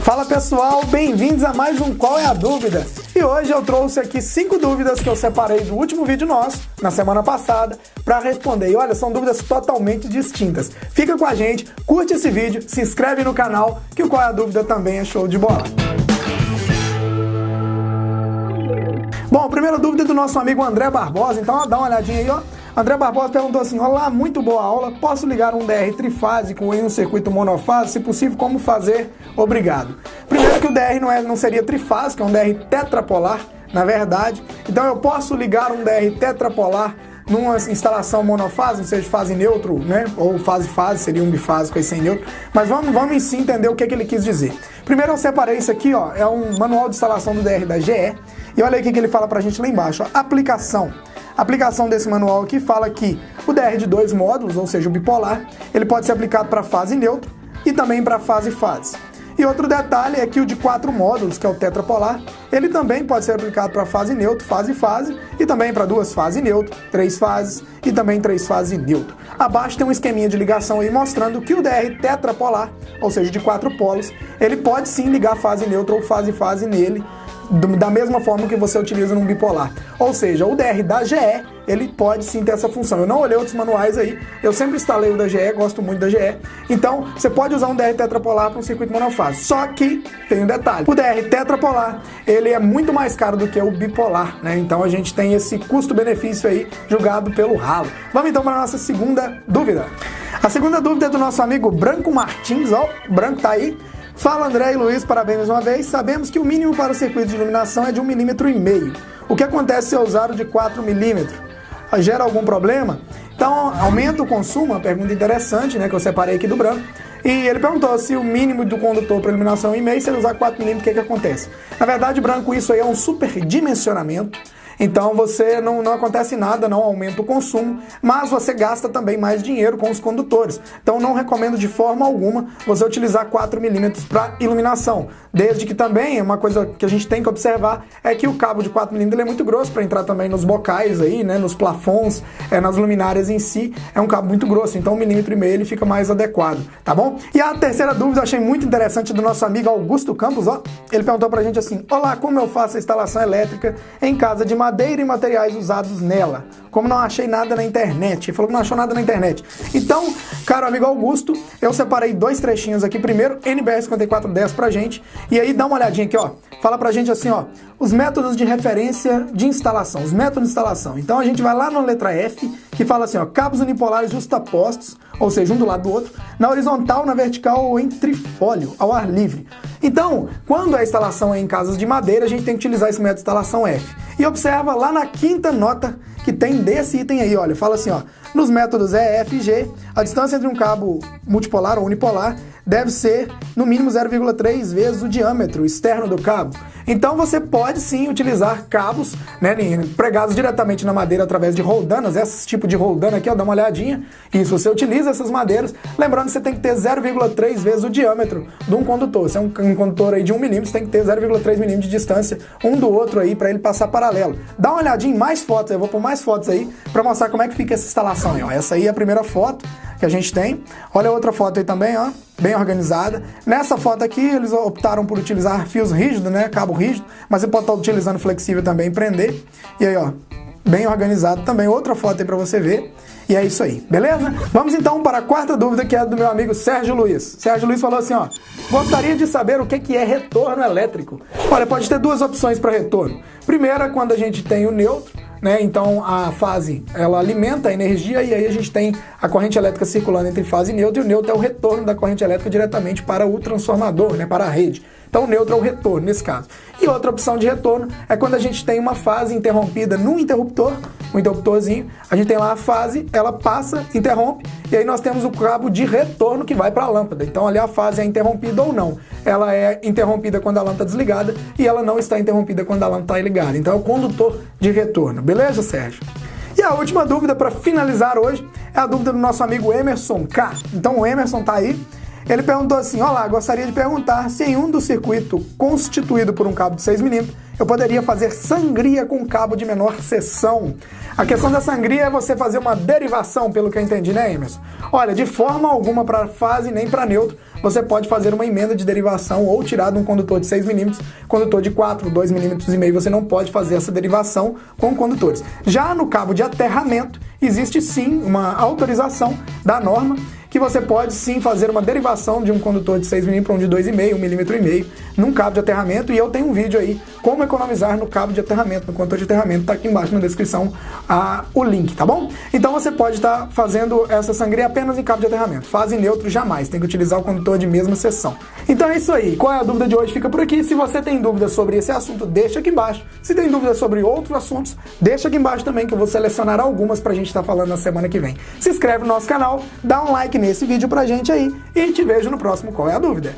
Fala pessoal, bem-vindos a mais um Qual é a Dúvida? E hoje eu trouxe aqui 5 dúvidas que eu separei do último vídeo nosso, na semana passada, para responder. E olha, são dúvidas totalmente distintas. Fica com a gente, curte esse vídeo, se inscreve no canal, que o Qual é a Dúvida também é show de bola. Bom, a primeira dúvida é do nosso amigo André Barbosa, então ó, dá uma olhadinha aí, ó. André Barbosa perguntou assim: olá, muito boa aula, posso ligar um DR trifásico em um circuito monofásico? Se possível, como fazer? Obrigado. Primeiro que o DR não seria trifásico, é um DR tetrapolar, na verdade. Então eu posso ligar um DR tetrapolar numa instalação monofásica, seja fase neutro, né? Ou fase-fase, seria um bifásico aí sem neutro. Mas vamos em si entender o que ele quis dizer. Primeiro eu separei isso aqui, ó, é um manual de instalação do DR da GE. E olha aí o que ele fala pra gente lá embaixo, ó, aplicação. A aplicação desse manual aqui fala que o DR de 2 módulos, ou seja, o bipolar, ele pode ser aplicado para fase neutro e também para fase-fase. E outro detalhe é que o de 4 módulos, que é o tetrapolar, ele também pode ser aplicado para fase neutro, fase-fase, e também para 2 fases neutro, 3 fases e também 3 fases neutro. Abaixo tem um esqueminha de ligação aí mostrando que o DR tetrapolar, ou seja, de 4 polos, ele pode sim ligar fase neutro ou fase-fase nele, da mesma forma que você utiliza num bipolar. Ou seja, o DR da GE, ele pode sim ter essa função. Eu não olhei outros manuais aí, eu sempre instalei o da GE, gosto muito da GE. Então, você pode usar um DR tetrapolar para um circuito monofásico. Só que tem um detalhe. O DR tetrapolar, ele é muito mais caro do que o bipolar, né? Então, a gente tem esse custo-benefício aí julgado pelo ralo. Vamos então para a nossa segunda dúvida. A segunda dúvida é do nosso amigo Branco Martins, ó, o Branco tá aí. Fala André e Luiz, parabéns mais uma vez. Sabemos que o mínimo para o circuito de iluminação é de 1,5 mm. O que acontece se eu usar o de 4 mm? Gera algum problema? Então, aumenta o consumo? Uma pergunta interessante, né, que eu separei aqui do Branco. E ele perguntou se o mínimo do condutor para iluminação é 1,5 mm, se ele usar 4 mm, o que acontece? Na verdade, Branco, isso aí é um superdimensionamento. Então você não acontece nada, não aumenta o consumo, mas você gasta também mais dinheiro com os condutores. Então não recomendo de forma alguma você utilizar 4 mm para iluminação. Desde que também, uma coisa que a gente tem que observar é que o cabo de 4 mm é muito grosso para entrar também nos bocais aí, né, nos plafons, nas luminárias em si, é um cabo muito grosso, então 1,5 mm ele fica mais adequado, tá bom? E a terceira dúvida eu achei muito interessante do nosso amigo Augusto Campos, ó. Ele perguntou pra gente assim: olá, como eu faço a instalação elétrica em casa de madeira e materiais usados nela? Como não achei nada na internet. Ele falou que não achou nada na internet. Então, caro amigo Augusto, eu separei 2 trechinhos aqui. Primeiro, NBR 5410 pra gente. E aí dá uma olhadinha aqui, ó. Fala pra gente assim, ó, os métodos de referência de instalação, os métodos de instalação. Então a gente vai lá na letra F, que fala assim, ó, cabos unipolares justapostos, ou seja, um do lado do outro, na horizontal, na vertical ou em trifólio, ao ar livre. Então, quando a instalação é em casas de madeira, a gente tem que utilizar esse método de instalação F. E observa lá na 5ª nota que tem desse item aí, olha, fala assim, ó, nos métodos E, F e G, a distância entre um cabo multipolar ou unipolar deve ser no mínimo 0,3 vezes o diâmetro externo do cabo. Então você pode sim utilizar cabos, né, pregados diretamente na madeira através de roldanas, esse tipo de roldana aqui, ó, dá uma olhadinha. Isso, você utiliza essas madeiras, lembrando que você tem que ter 0,3 vezes o diâmetro de um condutor. Se é um condutor aí de 1 mm, você tem que ter 0,3 mm de distância um do outro aí para ele passar paralelo. Dá uma olhadinha em mais fotos, eu vou pôr mais fotos aí para mostrar como é que fica essa instalação aí, ó. Essa aí é a primeira foto que a gente tem. Olha outra foto aí também, ó, bem organizada. Nessa foto aqui, eles optaram por utilizar fios rígidos, né, cabo rígido, mas você pode estar utilizando flexível também, prender. E aí, ó, bem organizado também. Outra foto aí para você ver. E é isso aí, beleza? Vamos então para a 4ª dúvida, que é do meu amigo Sérgio Luiz. Sérgio Luiz falou assim, ó, gostaria de saber o que é retorno elétrico. Olha, pode ter 2 opções para retorno. Primeira, quando a gente tem o neutro, né? Então a fase, ela alimenta a energia e aí a gente tem a corrente elétrica circulando entre fase e neutro, e o neutro é o retorno da corrente elétrica diretamente para o transformador, né? Para a rede. Então o neutro é o retorno nesse caso. E outra opção de retorno é quando a gente tem uma fase interrompida no interruptor, um interruptorzinho, a gente tem lá a fase, ela passa, interrompe, e aí nós temos o cabo de retorno que vai para a lâmpada. Então ali a fase é interrompida ou não. Ela é interrompida quando a lâmpada está desligada e ela não está interrompida quando a lâmpada está ligada. Então é o condutor de retorno. Beleza, Sérgio? E a última dúvida para finalizar hoje é a dúvida do nosso amigo Emerson K. Então o Emerson tá aí. Ele perguntou assim: olá, gostaria de perguntar se em um do circuito constituído por um cabo de 6mm eu poderia fazer sangria com cabo de menor seção. A questão da sangria é você fazer uma derivação, pelo que eu entendi, né, Emerson? Olha, de forma alguma para fase nem para neutro, você pode fazer uma emenda de derivação ou tirar de um condutor de 6mm, condutor de 4, 2,5 mm, você não pode fazer essa derivação com condutores. Já no cabo de aterramento, existe sim uma autorização da norma que você pode sim fazer uma derivação de um condutor de 6mm para um de 2,5, 1,5 mm num cabo de aterramento, e eu tenho um vídeo aí como economizar no cabo de aterramento, no condutor de aterramento, tá aqui embaixo na descrição o link, tá bom? Então você pode estar fazendo essa sangria apenas em cabo de aterramento, fase neutro jamais, tem que utilizar o condutor de mesma seção. Então é isso aí, qual é a dúvida de hoje? Fica por aqui. Se você tem dúvidas sobre esse assunto, deixa aqui embaixo. Se tem dúvidas sobre outros assuntos, deixa aqui embaixo também, que eu vou selecionar algumas pra gente estar falando na semana que vem. Se inscreve no nosso canal, dá um like nesse vídeo pra gente aí e te vejo no próximo Qual é a Dúvida?